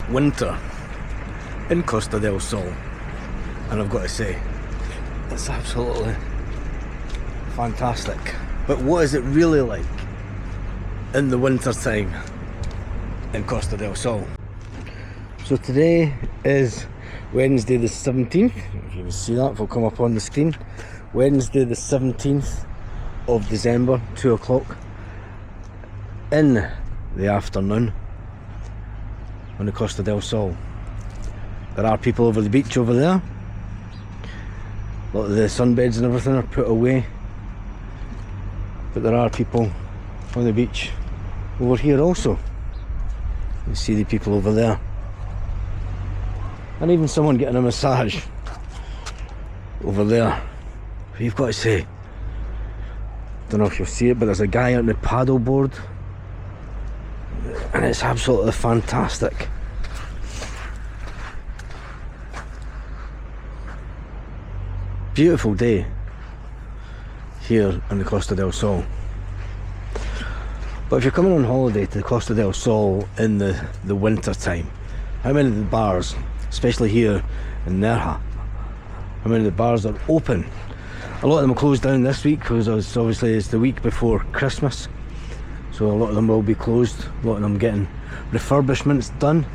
winter in Costa del Sol, and I've got to say, it's absolutely fantastic. But what is it really like in the winter time in Costa del Sol? So today is Wednesday the 17th, if you can see that, it will come up on the screen. Wednesday the 17th of December, 2 o'clock in the afternoon on the Costa del Sol. There are people over the beach over there. A lot of the sunbeds and everything are put away, but there are people on the beach over here also. You see the people over there, and even someone getting a massage over there. But you've got to say, don't know if you'll see it, but there's a guy on the paddle board, and it's absolutely fantastic. Beautiful day here in the Costa del Sol. But if you're coming on holiday to the Costa del Sol in the winter time, how many of the bars, especially here in Nerja, how many of the bars are open? A lot of them are closed down this week because obviously it's the week before Christmas, so a lot of them will be closed. A lot of them getting refurbishments done.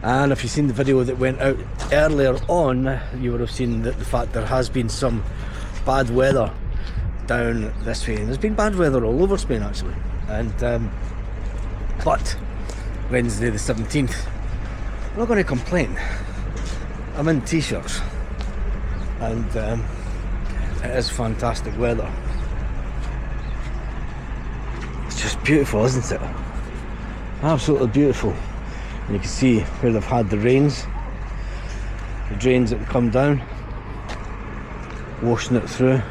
And if you've seen the video that went out earlier on, you would have seen that the fact there has been some bad weather down this way, and there's been bad weather all over Spain actually. And but Wednesday the 17th, I'm not going to complain. I'm in t-shirts, and it is fantastic weather. It's just beautiful, isn't it? Absolutely beautiful. And you can see where they've had the rains, the drains that have come down, washing it through,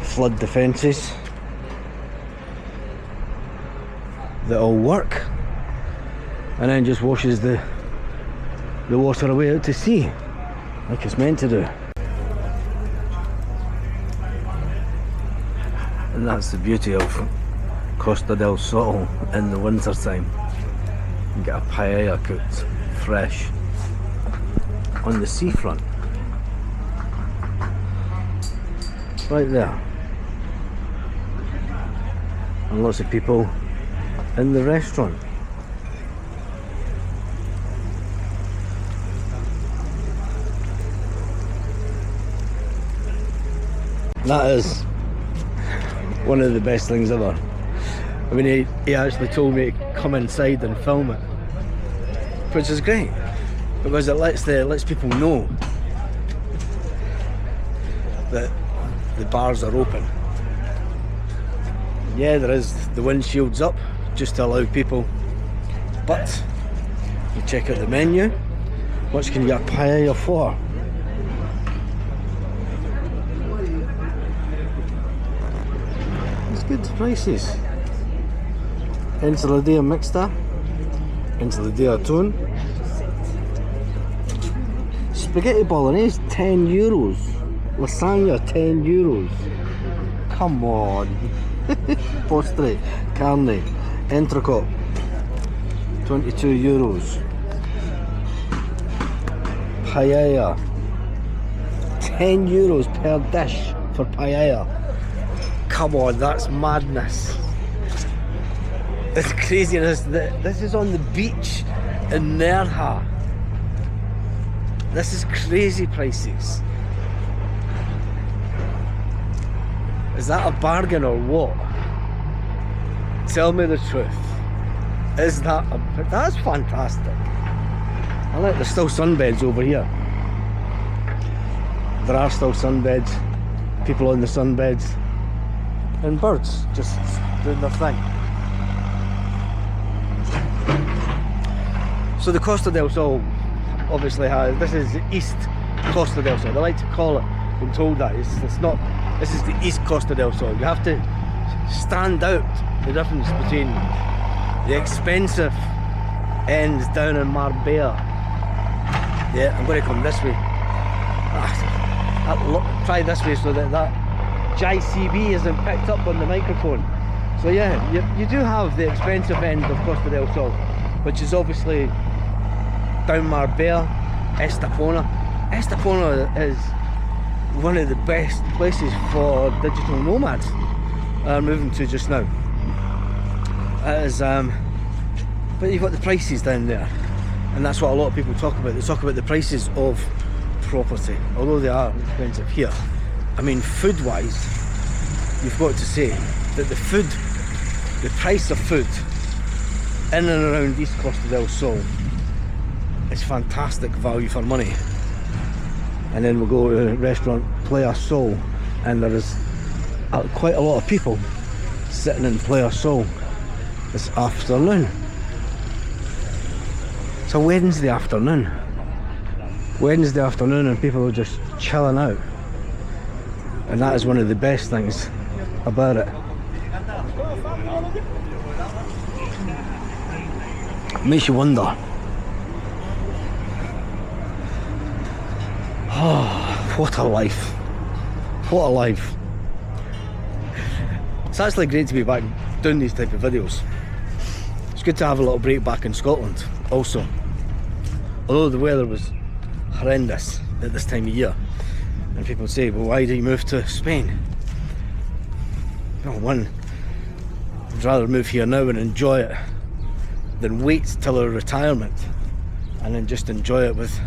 flood defences that all work, and then just washes the water away out to sea like it's meant to do. And that's the beauty of Costa del Sol in the winter time. You get a paella cooked fresh on the seafront, right there, and lots of people in the restaurant. That is one of the best things ever. I mean, he actually told me to come inside and film it, which is great because it lets people know that the bars are open. Yeah, there is the windshields up just to allow people, but you check out the menu. How much can you get a paella for? It's good prices. Ensaladilla mixta, ensaladilla atún, spaghetti bolognese, €10, lasagna, €10. Come on. Postre, carne, entrecote, €22. Paella, €10 per dish for paella. Come on, that's madness. It's craziness. This is on the beach in Nerja. This is crazy prices. Is that a bargain or what? Tell me the truth. Is that that's fantastic. I like there's still sunbeds over here. There are still sunbeds, people on the sunbeds, and birds just doing their thing. So the Costa del Sol obviously has, this is the East Costa del Sol. They like to call it, I'm told that, it's not, this is the East Costa del Sol. You have to stand out the difference between the expensive ends down in Marbella. Yeah, I'm going to come this way. Try this way so that JCB isn't picked up on the microphone. So yeah, you do have the expensive end of Costa del Sol, which is obviously down Marbella, Estepona. Estepona is one of the best places for digital nomads moving to just now. It is, but you've got the prices down there, and that's what a lot of people talk about. They talk about the prices of property, although they are expensive here. I mean, food-wise, you've got to say that the price of food in and around East Costa del Sol is fantastic value for money. And then we'll go to the restaurant Playa Sol, and there is quite a lot of people sitting in Playa Sol this afternoon. It's a Wednesday afternoon, and people are just chilling out, and that is one of the best things about it. It makes you wonder, oh, what a life, what a life. It's actually great to be back doing these type of videos. It's good to have a little break back in Scotland also, although the weather was horrendous at this time of year, and people say, well, why do you move to Spain? Well, one, I'd rather move here now and enjoy it than wait till our retirement and then just enjoy it with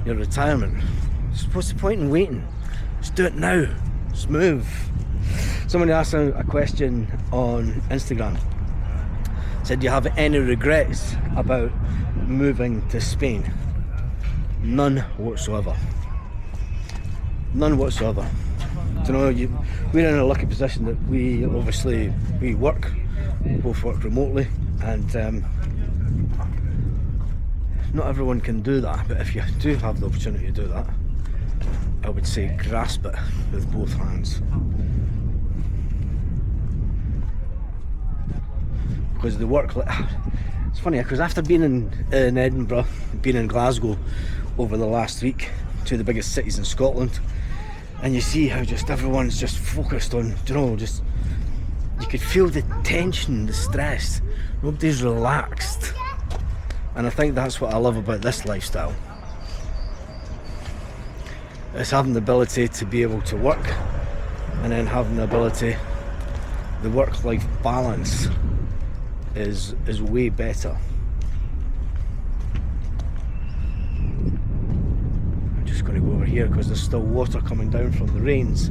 your retirement. What's the point in waiting? Just do it now. Just move. Somebody asked a question on Instagram. Said, do you have any regrets about moving to Spain? None whatsoever. None whatsoever. You know, we're in a lucky position that we both work remotely, and not everyone can do that, but if you do have the opportunity to do that, I would say grasp it with both hands. Because the work, it's funny because after being in Edinburgh, being in Glasgow over the last week, two of the biggest cities in Scotland, and you see how just everyone's just focused on, you know, just, you could feel the tension, the stress, nobody's relaxed. And I think that's what I love about this lifestyle. It's having the ability to be able to work, and then having the ability, the work-life balance is way better. I'm just going to go over here because there's still water coming down from the rains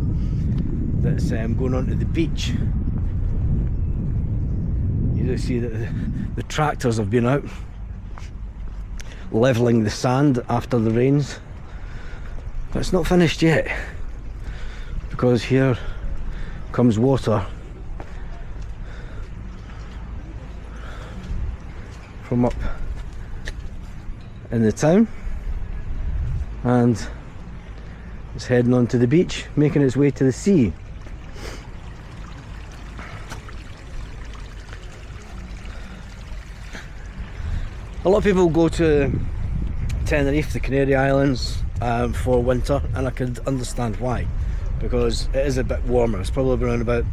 that's going onto the beach. You do see that the tractors have been out levelling the sand after the rains, but it's not finished yet, because here comes water from up in the town, and it's heading onto the beach, making its way to the sea. A lot of people go to Tenerife, the Canary Islands, for winter, and I could understand why, because it is a bit warmer. It's probably around about,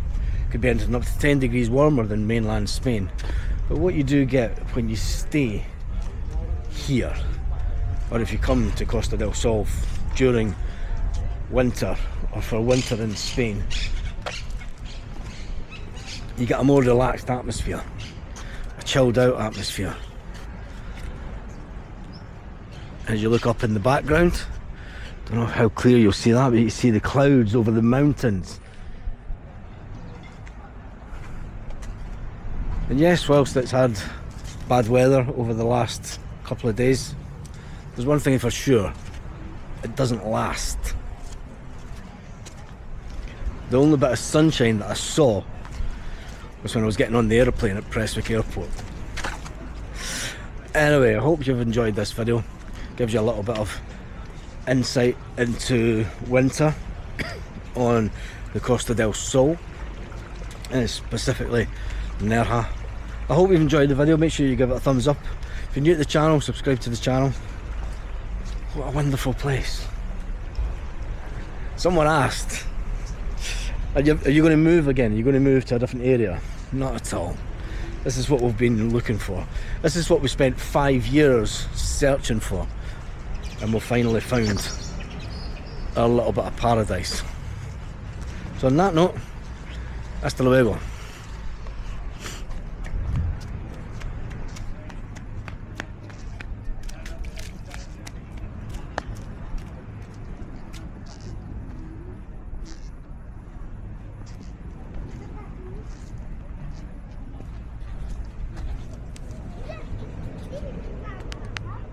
could be anything up to 10 degrees warmer than mainland Spain. But what you do get when you stay here, or if you come to Costa del Sol during winter, or for winter in Spain, you get a more relaxed atmosphere, a chilled out atmosphere. As you look up in the background, I don't know how clear you'll see that, but you see the clouds over the mountains. And yes, whilst it's had bad weather over the last couple of days, there's one thing for sure, it doesn't last. The only bit of sunshine that I saw was when I was getting on the aeroplane at Prestwick Airport. Anyway, I hope you've enjoyed this video. Gives you a little bit of insight into winter on the Costa del Sol, and specifically Nerja. I hope you've enjoyed the video. Make sure you give it a thumbs up. If you're new to the channel, subscribe to the channel. What a wonderful place. Someone asked Are you going to move again? Are you going to move to a different area? Not at all. This is what we've been looking for. This is what we spent 5 years searching for, and we finally found our little bit of paradise. So on that note, hasta luego.